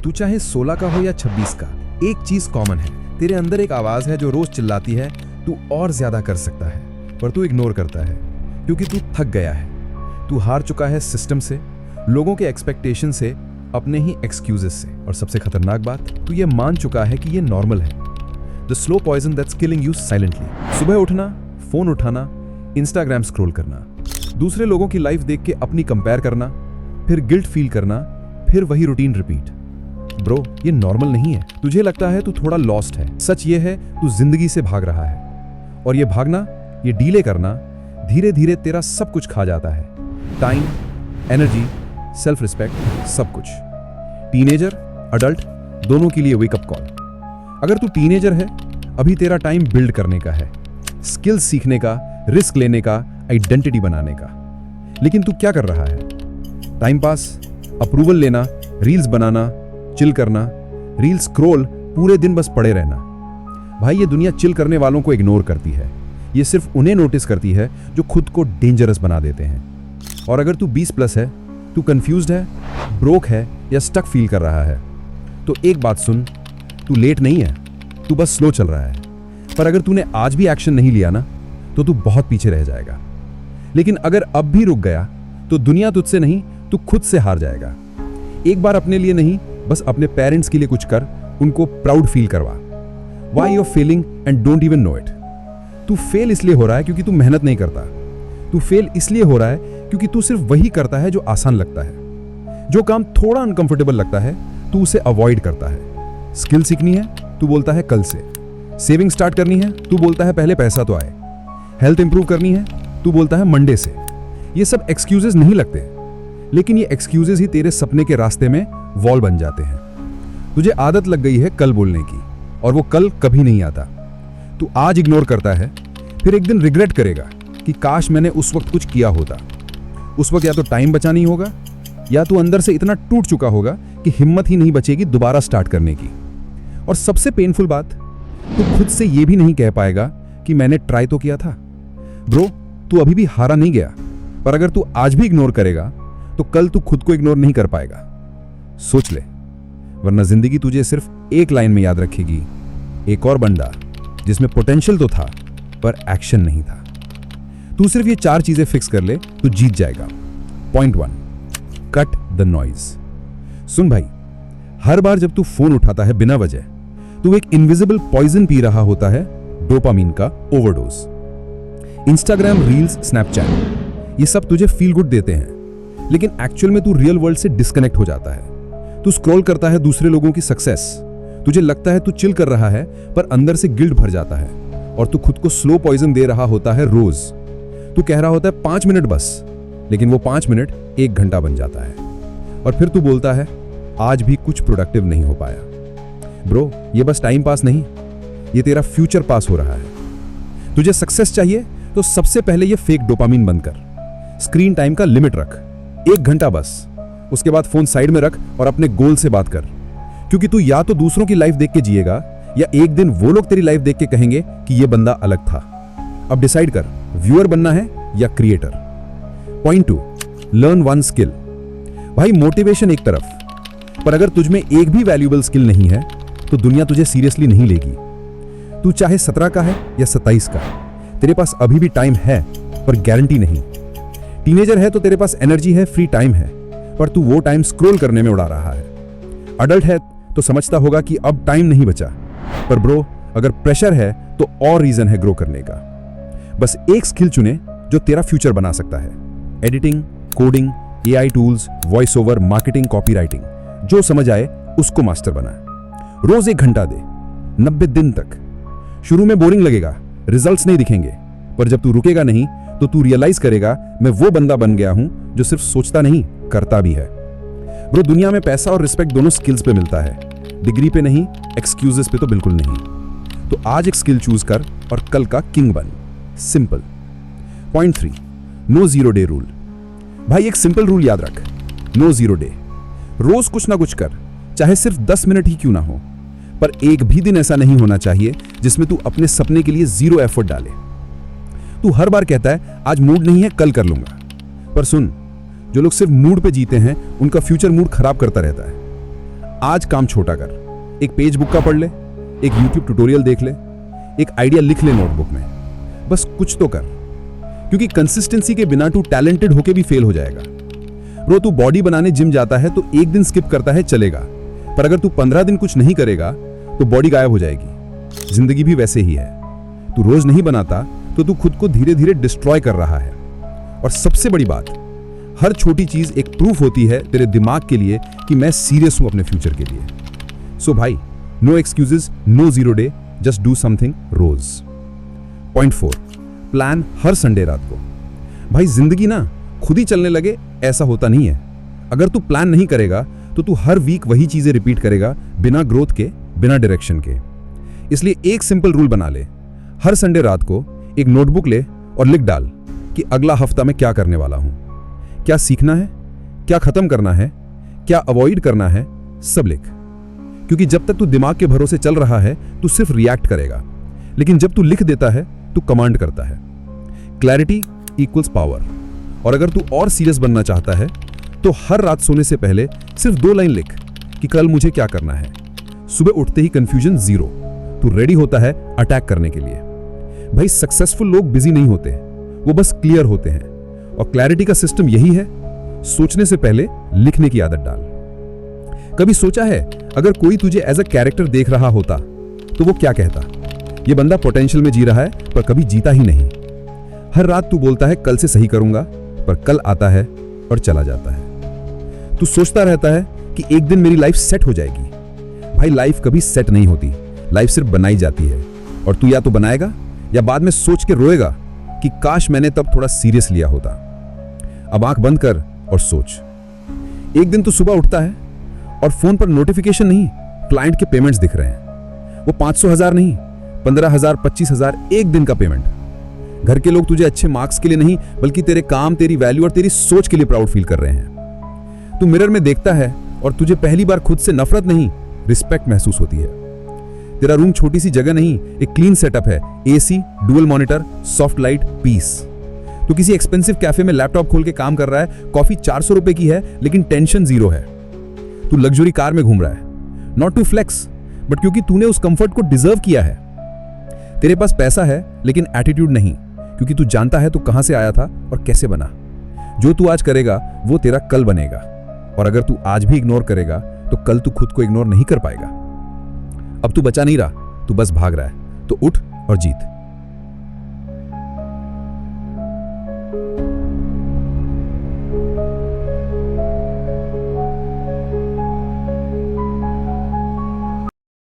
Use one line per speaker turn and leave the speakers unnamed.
तू चाहे 16 का हो या 26 का, एक चीज कॉमन है। तेरे अंदर एक आवाज है जो रोज चिल्लाती है तू और ज्यादा कर सकता है, पर तू इग्नोर करता है क्योंकि तू थक गया है। तू हार चुका है सिस्टम से, लोगों के एक्सपेक्टेशन से, अपने ही एक्सक्यूजेस से, और सबसे खतरनाक बात, तू ये मान चुका है कि ये नॉर्मल है। The slow poison that's killing you silently. सुबह उठना, फोन उठाना, इंस्टाग्राम स्क्रॉल करना, दूसरे लोगों की लाइफ देख के अपनी कंपेयर करना, फिर गिल्ट फील करना, फिर वही रूटीन रिपीट। ब्रो, ये नॉर्मल नहीं है। तुझे लगता है तू थोड़ा लॉस्ट है, सच ये है तू जिंदगी से भाग रहा है। और ये भागना, ये डीले करना धीरे धीरे तेरा सब कुछ खा जाता है। टाइम, एनर्जी, सेल्फ रिस्पेक्ट, सब कुछ। टीनेजर, अडल्ट, दोनों के लिए वेकअप कॉल। अगर तू टीनेजर है, अभी तेरा टाइम बिल्ड करने का है, स्किल्स सीखने का, रिस्क लेने का, आइडेंटिटी बनाने का। लेकिन तू क्या कर रहा है? टाइम पास, अप्रूवल लेना, रील्स बनाना, चिल करना, रील स्क्रॉल, पूरे दिन बस पड़े रहना। भाई, ये दुनिया चिल करने वालों को इग्नोर करती है। ये सिर्फ उन्हें नोटिस करती है जो खुद को डेंजरस बना देते हैं। और अगर तू 20+ है, तू कंफ्यूज्ड है, ब्रोक है या स्टक फील कर रहा है, तो एक बात सुन, तू लेट नहीं है, तू बस स्लो चल रहा है। पर अगर तूने आज भी एक्शन नहीं लिया ना, तो तू बहुत पीछे रह जाएगा। लेकिन अगर अब भी रुक गया, तो दुनिया तुझसे नहीं, तू खुद से हार जाएगा। एक बार अपने लिए नहीं, बस अपने पेरेंट्स के लिए कुछ कर, उनको प्राउड फील करवा। Why you're failing and don't even know it? तू फेल इसलिए हो रहा है क्योंकि तू मेहनत नहीं करता। तू फेल इसलिए हो रहा है क्योंकि तू सिर्फ वही करता है जो आसान लगता है। जो काम थोड़ा अनकंफर्टेबल लगता है, तू उसे अवॉइड करता है। स्किल सीखनी है, तू बोलता है कल से। सेविंग स्टार्ट करनी है, तू बोलता है पहले पैसा तो आए। हेल्थ इंप्रूव करनी है, तू बोलता है मंडे से। ये सब एक्सक्यूजेस नहीं लगते, लेकिन ये एक्सक्यूजेस ही तेरे सपने के रास्ते में वॉल बन जाते हैं। तुझे आदत लग गई है कल बोलने की, और वो कल कभी नहीं आता। तू आज इग्नोर करता है, फिर एक दिन रिग्रेट करेगा कि काश मैंने उस वक्त कुछ किया होता। उस वक्त या तो टाइम बचा नहीं होगा, या तो अंदर से इतना टूट चुका होगा कि हिम्मत ही नहीं बचेगी दोबारा स्टार्ट करने की। और सबसे पेनफुल बात, तू खुद से ये भी नहीं कह पाएगा कि मैंने ट्राई तो किया था। ब्रो, तू अभी भी हारा नहीं गया, पर अगर तू आज भी इग्नोर करेगा, तो कल तू खुद को इग्नोर नहीं कर पाएगा। सोच ले, वरना जिंदगी तुझे सिर्फ एक लाइन में याद रखेगी, एक और बंदा जिसमें पोटेंशियल तो था पर एक्शन नहीं था। तू सिर्फ ये 4 चीजें फिक्स कर ले, तू जीत जाएगा। Point 1, cut the noise. सुन भाई, हर बार जब तू फोन उठाता है बिना वजह, तू एक इनविजिबल पॉइजन पी रहा होता है, डोपामीन का ओवरडोज। इंस्टाग्राम, रील्स, स्नैपचैट, ये सब तुझे फील गुड देते हैं, लेकिन एक्चुअल में तू रियल वर्ल्ड से डिस्कनेक्ट हो जाता है। तू स्क्रॉल करता है दूसरे लोगों की सक्सेस, तुझे लगता है तू चिल कर रहा है, पर अंदर से गिल्ट भर जाता है, और तू खुद को स्लो पॉइजन दे रहा होता है रोज। तू कह रहा होता है 5 मिनट बस, लेकिन वो 5 मिनट 1 घंटा बन जाता है। और फिर तू बोलता है आज भी कुछ प्रोडक्टिव नहीं हो पाया। ब्रो, ये बस टाइम पास नहीं, ये तेरा फ्यूचर पास हो रहा है। तुझे सक्सेस चाहिए तो सबसे पहले ये फेक डोपामीन बंद कर। स्क्रीन टाइम का लिमिट रख, 1 घंटा बस। उसके बाद फोन साइड में रख और अपने गोल से बात कर, क्योंकि तू या तो दूसरों की लाइफ देख के जिएगा, या एक दिन वो लोग तेरी लाइफ देख के कहेंगे कि ये बंदा अलग था। अब डिसाइड कर, व्यूअर बनना है या क्रिएटर। Point 2, learn 1 skill. भाई, मोटिवेशन एक तरफ, पर अगर तुझमें एक भी वैल्यूएबल स्किल नहीं है, तो दुनिया तुझे सीरियसली नहीं लेगी। तू चाहे 17 का है या 27 का, तेरे पास अभी भी टाइम है, पर गारंटी नहीं। टीनेजर है तो तेरे पास एनर्जी है, फ्री टाइम है, पर तू वो टाइम स्क्रॉल करने में उड़ा रहा है। अडल्ट है तो समझता होगा कि अब टाइम नहीं बचा, पर ब्रो, अगर प्रेशर है तो और रीजन है ग्रो करने का। बस एक स्किल चुने जो तेरा फ्यूचर बना सकता है। Editing, coding, AI tools, voice over, marketing, copywriting, जो समझ आए उसको मास्टर बना। रोज 1 घंटा दे, 90 दिन तक। शुरू में बोरिंग लगेगा, रिजल्ट्स नहीं दिखेंगे, पर जब तू रुकेगा नहीं, तो तू रियलाइज करेगा मैं वो बंदा बन गया हूं जो सिर्फ सोचता नहीं, करता भी है। ब्रो, दुनिया में पैसा और रिस्पेक्ट दोनों स्किल्स पे मिलता है, डिग्री पे नहीं, एक्सक्यूजेस पे तो बिल्कुल नहीं। तो आज एक स्किल चूज कर और कल का किंग बन। Simple. Point 3, no 0 day rule. भाई, एक सिंपल रूल याद रख, नो 0 डे। रोज कुछ ना कुछ कर, चाहे सिर्फ 10 मिनट ही क्यों ना हो, पर एक भी दिन ऐसा नहीं होना चाहिए जिसमें तू अपने सपने के लिए 0 एफर्ट डाले। तू हर बार कहता है आज मूड नहीं है, कल कर लूंगा, पर सुन, जो लोग सिर्फ मूड पे जीते हैं, उनका फ्यूचर मूड खराब करता रहता है। आज काम छोटा कर, एक पेज बुक का पढ़ ले, एक YouTube ट्यूटोरियल देख ले, एक आइडिया लिख ले नोटबुक में, बस कुछ तो कर। क्योंकि कंसिस्टेंसी के बिना तू टैलेंटेड होके भी फेल हो जाएगा। ब्रो, तू बॉडी बनाने जिम जाता है तो एक दिन स्किप करता है चलेगा, पर अगर तू 15 दिन कुछ नहीं करेगा तो बॉडी गायब हो जाएगी। जिंदगी भी वैसे ही है, तू रोज नहीं बनाता तो तू खुद को धीरे धीरे डिस्ट्रॉय कर रहा है। और सबसे बड़ी बात, हर छोटी चीज एक प्रूफ होती है तेरे दिमाग के लिए कि मैं सीरियस हूं अपने फ्यूचर के लिए। सो भाई, no excuses, no zero day, just do something रोज। पॉइंट 4, प्लान हर संडे रात को। भाई, जिंदगी ना खुद ही चलने लगे ऐसा होता नहीं है। अगर तू प्लान नहीं करेगा तो तू हर वीक वही चीजें रिपीट करेगा, बिना ग्रोथ के, बिना डायरेक्शन के। इसलिए एक सिंपल रूल बना ले, हर संडे रात को एक नोटबुक ले और लिख डाल कि अगला हफ्ता में क्या करने वाला हूं, क्या सीखना है, क्या खत्म करना है, क्या अवॉइड करना है, सब लिख। क्योंकि जब तक तू दिमाग के भरोसे चल रहा है तू सिर्फ रिएक्ट करेगा, लेकिन जब तू लिख देता है तू कमांड करता है। Clarity equals power. और अगर तू और सीरियस बनना चाहता है तो हर रात सोने से पहले सिर्फ 2 लाइन लिख कि कल मुझे क्या करना है। सुबह उठते ही कंफ्यूजन 0, तू रेडी होता है अटैक करने के लिए। भाई, सक्सेसफुल लोग बिजी नहीं होते, वो बस क्लियर होते हैं। और क्लैरिटी का सिस्टम यही है, सोचने से पहले लिखने की आदत डाल। कभी सोचा है अगर कोई तुझे एज अ कैरेक्टर देख रहा होता तो वो क्या कहता? ये बंदा पोटेंशियल में जी रहा है पर कभी जीता ही नहीं। हर रात तू बोलता है कल से सही करूंगा, पर कल आता है और चला जाता है। तू सोचता रहता है कि एक दिन मेरी लाइफ सेट हो जाएगी। भाई, लाइफ कभी सेट नहीं होती, लाइफ सिर्फ बनाई जाती है। और तू या तो बनाएगा या बाद में सोच के रोएगा कि काश मैंने तब थोड़ा सीरियस लिया होता। अब आंख बंद कर और सोच। एक दिन तू सुबह उठता है और फोन पर नोटिफिकेशन नहीं, क्लाइंट के पेमेंट्स दिख रहे हैं। वो 500,000 नहीं, 15,000, 25,000 एक दिन का पेमेंट। घर के लोग तुझे अच्छे मार्क्स के लिए नहीं बल्कि तेरे काम, तेरी वैल्यू और तेरी सोच के लिए प्राउड फील कर रहे हैं। तू मिरर में देखता है और तुझे पहली बार खुद से नफरत नहीं, रिस्पेक्ट महसूस होती है। तेरा रूम छोटी सी जगह नहीं, एक क्लीन सेटअप है, AC, dual monitor, soft light, peace. तू किसी एक्सपेंसिव कैफे में लैपटॉप खोल के काम कर रहा है, कॉफी 400 रुपए की है लेकिन टेंशन 0 है। तू लग्जरी कार में घूम रहा है, नॉट टू फ्लेक्स बट क्योंकि तूने उस कंफर्ट को डिजर्व किया है। तेरे पास पैसा है लेकिन एटीट्यूड नहीं, क्योंकि तू जानता है तू कहां से आया था और कैसे बना। जो तू आज करेगा वो तेरा कल बनेगा, और अगर तू आज भी इग्नोर करेगा तो कल तू खुद को इग्नोर नहीं कर पाएगा। अब तू बचा नहीं रहा, तू बस भाग रहा है, तो उठ और जीत।